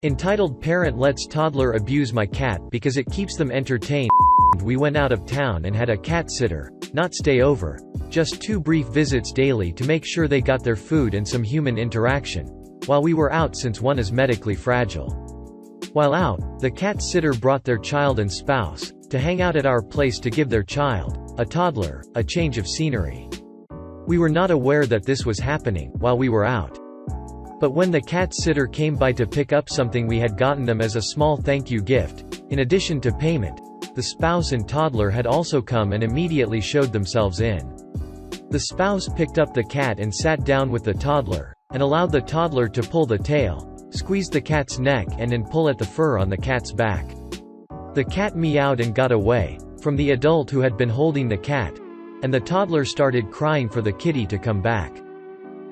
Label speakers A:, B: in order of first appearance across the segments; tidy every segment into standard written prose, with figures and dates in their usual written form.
A: Entitled Parent lets toddler abuse my cat because it keeps them entertained. We went out of town and had a cat sitter, not stay over, just 2 brief visits daily to make sure they got their food and some human interaction, while we were out since one is medically fragile. While out, the cat sitter brought their child and spouse to hang out at our place to give their child, a toddler, a change of scenery. We were not aware that this was happening while we were out. But when the cat sitter came by to pick up something we had gotten them as a small thank you gift, in addition to payment, the spouse and toddler had also come and immediately showed themselves in. The spouse picked up the cat and sat down with the toddler, and allowed the toddler to pull the tail, squeeze the cat's neck and pull at the fur on the cat's back. The cat meowed and got away from the adult who had been holding the cat, and the toddler started crying for the kitty to come back.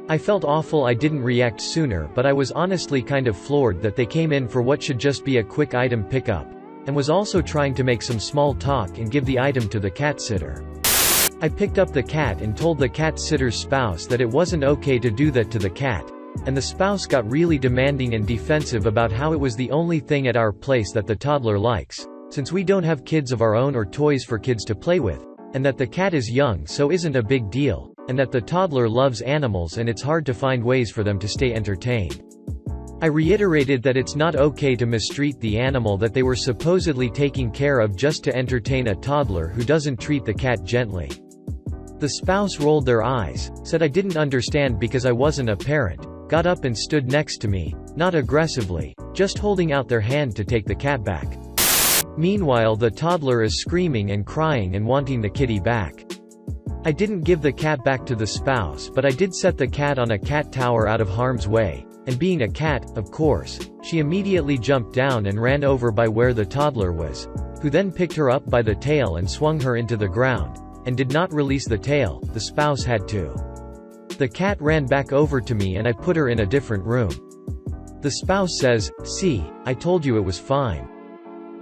A: I felt awful I didn't react sooner, but I was honestly kind of floored that they came in for what should just be a quick item pickup, and was also trying to make some small talk and give the item to the cat sitter. I picked up the cat and told the cat sitter's spouse that it wasn't okay to do that to the cat, and the spouse got really demanding and defensive about how it was the only thing at our place that the toddler likes, since we don't have kids of our own or toys for kids to play with, and that the cat is young so isn't a big deal, and that the toddler loves animals and it's hard to find ways for them to stay entertained. I reiterated that it's not okay to mistreat the animal that they were supposedly taking care of just to entertain a toddler who doesn't treat the cat gently. The spouse rolled their eyes, said I didn't understand because I wasn't a parent, got up and stood next to me, not aggressively, just holding out their hand to take the cat back. Meanwhile, the toddler is screaming and crying and wanting the kitty back. I didn't give the cat back to the spouse, but I did set the cat on a cat tower out of harm's way, and being a cat, of course, she immediately jumped down and ran over by where the toddler was, who then picked her up by the tail and swung her into the ground, and did not release the tail. The spouse had to. The cat ran back over to me and I put her in a different room. The spouse says, "See, I told you it was fine.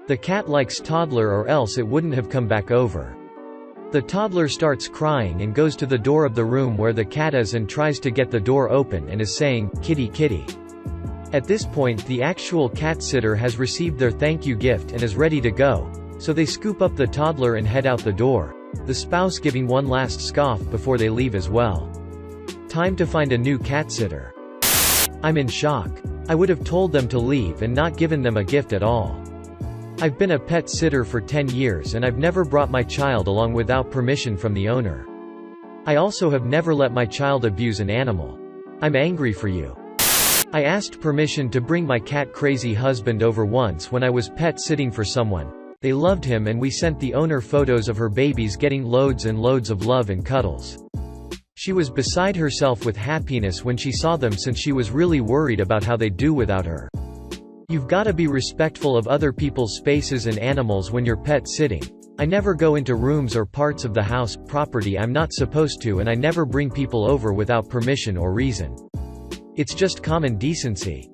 A: The cat likes toddler or else it wouldn't have come back over." The toddler starts crying and goes to the door of the room where the cat is and tries to get the door open and is saying, "Kitty, kitty." At this point, the actual cat sitter has received their thank you gift and is ready to go, so they scoop up the toddler and head out the door, the spouse giving one last scoff before they leave as well. Time to find a new cat sitter. I'm in shock. I would have told them to leave and not given them a gift at all. I've been a pet sitter for 10 years and I've never brought my child along without permission from the owner. I also have never let my child abuse an animal. I'm angry for you. I asked permission to bring my cat crazy husband over once when I was pet sitting for someone. They loved him and we sent the owner photos of her babies getting loads and loads of love and cuddles. She was beside herself with happiness when she saw them since she was really worried about how they'd do without her. You've gotta be respectful of other people's spaces and animals when you're pet sitting. I never go into rooms or parts of the house, property I'm not supposed to, and I never bring people over without permission or reason. It's just common decency.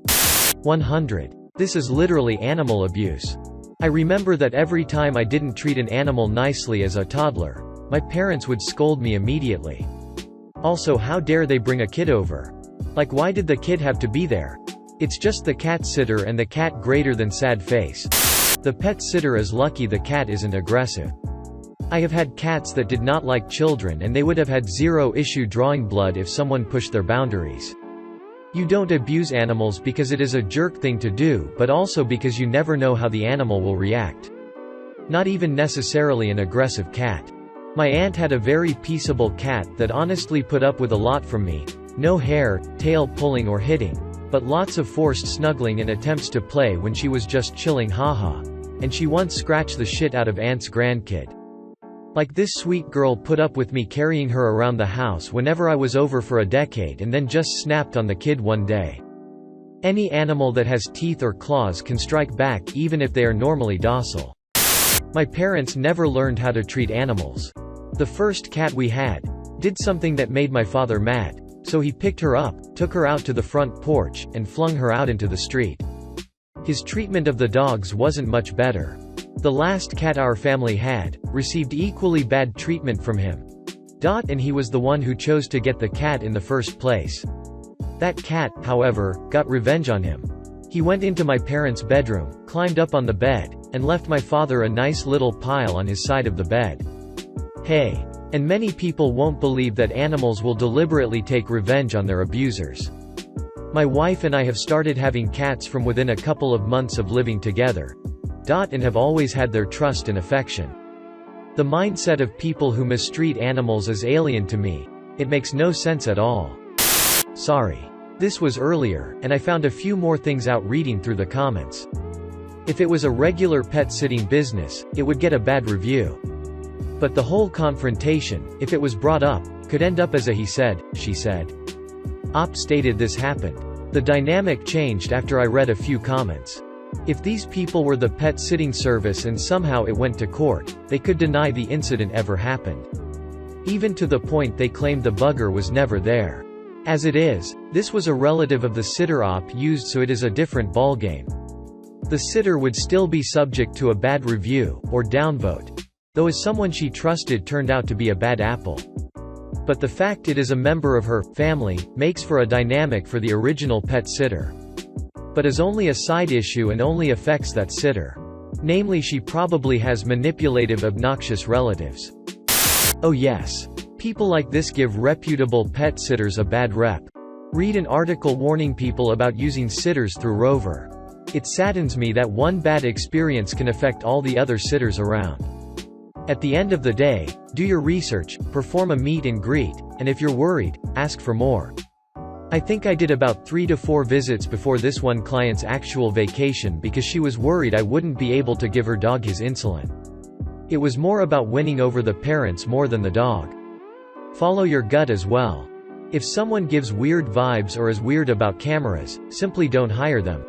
A: 100. This is literally animal abuse. I remember that every time I didn't treat an animal nicely as a toddler, my parents would scold me immediately. Also, how dare they bring a kid over? Like, why did the kid have to be there? It's just the cat sitter and the cat greater than sad face. The pet sitter is lucky the cat isn't aggressive. I have had cats that did not like children and they would have had zero issue drawing blood if someone pushed their boundaries. You don't abuse animals because it is a jerk thing to do, but also because you never know how the animal will react. Not even necessarily an aggressive cat. My aunt had a very peaceable cat that honestly put up with a lot from me. No hair, tail pulling or hitting, but lots of forced snuggling and attempts to play when she was just chilling, haha. And she once scratched the shit out of aunt's grandkid. Like, this sweet girl put up with me carrying her around the house whenever I was over for a decade and then just snapped on the kid one day. Any animal that has teeth or claws can strike back even if they are normally docile. My parents never learned how to treat animals. The first cat we had did something that made my father mad, so he picked her up, took her out to the front porch, and flung her out into the street. His treatment of the dogs wasn't much better. The last cat our family had received equally bad treatment from him. And he was the one who chose to get the cat in the first place. That cat, however, got revenge on him. He went into my parents' bedroom, climbed up on the bed, and left my father a nice little pile on his side of the bed. Hey. And many people won't believe that animals will deliberately take revenge on their abusers. My wife and I have started having cats from within a couple of months of living together. And have always had their trust and affection. The mindset of people who mistreat animals is alien to me. It makes no sense at all. Sorry. This was earlier, and I found a few more things out reading through the comments. If it was a regular pet sitting business, it would get a bad review. But the whole confrontation, if it was brought up, could end up as a he said, she said. Op stated this happened. The dynamic changed after I read a few comments. If these people were the pet sitting service and somehow it went to court, they could deny the incident ever happened. Even to the point they claimed the bugger was never there. As it is, this was a relative of the sitter Op used, so it is a different ballgame. The sitter would still be subject to a bad review, or downvote. Though as someone she trusted turned out to be a bad apple. But the fact it is a member of her family makes for a dynamic for the original pet sitter. But is only a side issue and only affects that sitter. Namely, she probably has manipulative, obnoxious relatives. Oh yes. People like this give reputable pet sitters a bad rep. Read an article warning people about using sitters through Rover. It saddens me that one bad experience can affect all the other sitters around. At the end of the day, do your research, perform a meet and greet, and if you're worried, ask for more. I think I did about 3 to 4 visits before this one client's actual vacation because she was worried I wouldn't be able to give her dog his insulin. It was more about winning over the parents more than the dog. Follow your gut as well. If someone gives weird vibes or is weird about cameras, simply don't hire them.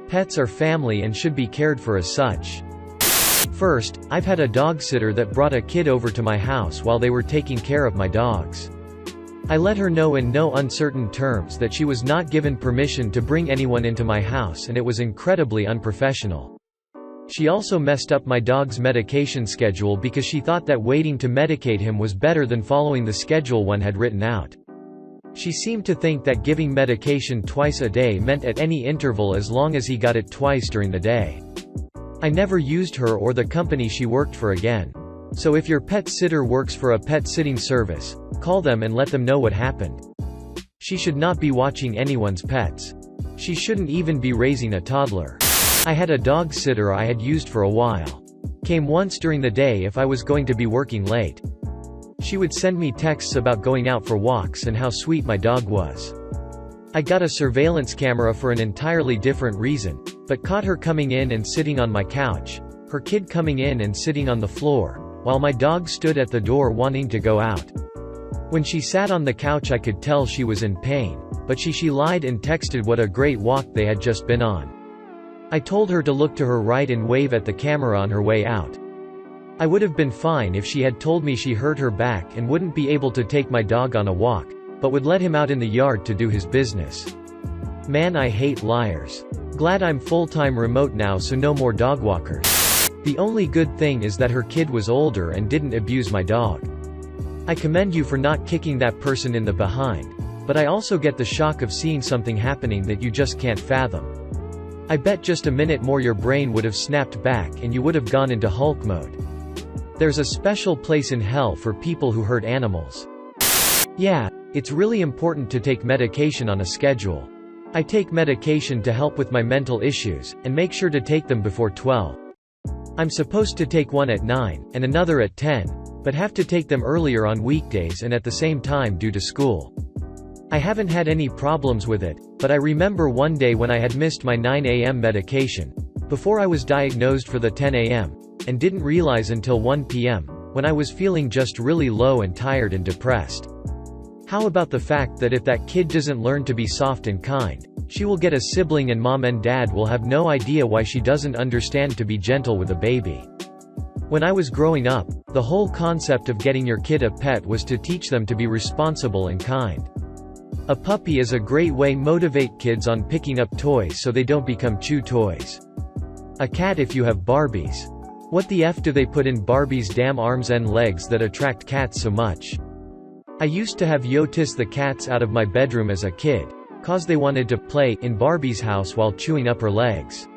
A: Pets are family and should be cared for as such. First, I've had a dog sitter that brought a kid over to my house while they were taking care of my dogs. I let her know in no uncertain terms that she was not given permission to bring anyone into my house, and it was incredibly unprofessional. She also messed up my dog's medication schedule because she thought that waiting to medicate him was better than following the schedule one had written out. She seemed to think that giving medication twice a day meant at any interval as long as he got it twice during the day. I never used her or the company she worked for again. So if your pet sitter works for a pet sitting service, call them and let them know what happened. She should not be watching anyone's pets. She shouldn't even be raising a toddler. I had a dog sitter I had used for a while. Came once during the day if I was going to be working late. She would send me texts about going out for walks and how sweet my dog was. I got a surveillance camera for an entirely different reason, but caught her coming in and sitting on my couch, her kid coming in and sitting on the floor, while my dog stood at the door wanting to go out. When she sat on the couch I could tell she was in pain, but she lied and texted what a great walk they had just been on. I told her to look to her right and wave at the camera on her way out. I would have been fine if she had told me she hurt her back and wouldn't be able to take my dog on a walk, but would let him out in the yard to do his business. Man, I hate liars. Glad I'm full-time remote now, so no more dog walkers. The only good thing is that her kid was older and didn't abuse my dog. I commend you for not kicking that person in the behind, but I also get the shock of seeing something happening that you just can't fathom. I bet just a minute more your brain would have snapped back and you would have gone into Hulk mode. There's a special place in hell for people who hurt animals. Yeah, it's really important to take medication on a schedule. I take medication to help with my mental issues, and make sure to take them before 12. I'm supposed to take one at 9, and another at 10, but have to take them earlier on weekdays and at the same time due to school. I haven't had any problems with it, but I remember one day when I had missed my 9 a.m. medication, before I was diagnosed for the 10 a.m., and didn't realize until 1 p.m., when I was feeling just really low and tired and depressed. How about the fact that if that kid doesn't learn to be soft and kind, she will get a sibling and mom and dad will have no idea why she doesn't understand to be gentle with a baby. When I was growing up, the whole concept of getting your kid a pet was to teach them to be responsible and kind. A puppy is a great way to motivate kids on picking up toys so they don't become chew toys. A cat if you have Barbies. What the F do they put in Barbie's damn arms and legs that attract cats so much? I used to have Yotis the cats out of my bedroom as a kid, 'cause they wanted to play in Barbie's house while chewing up her legs.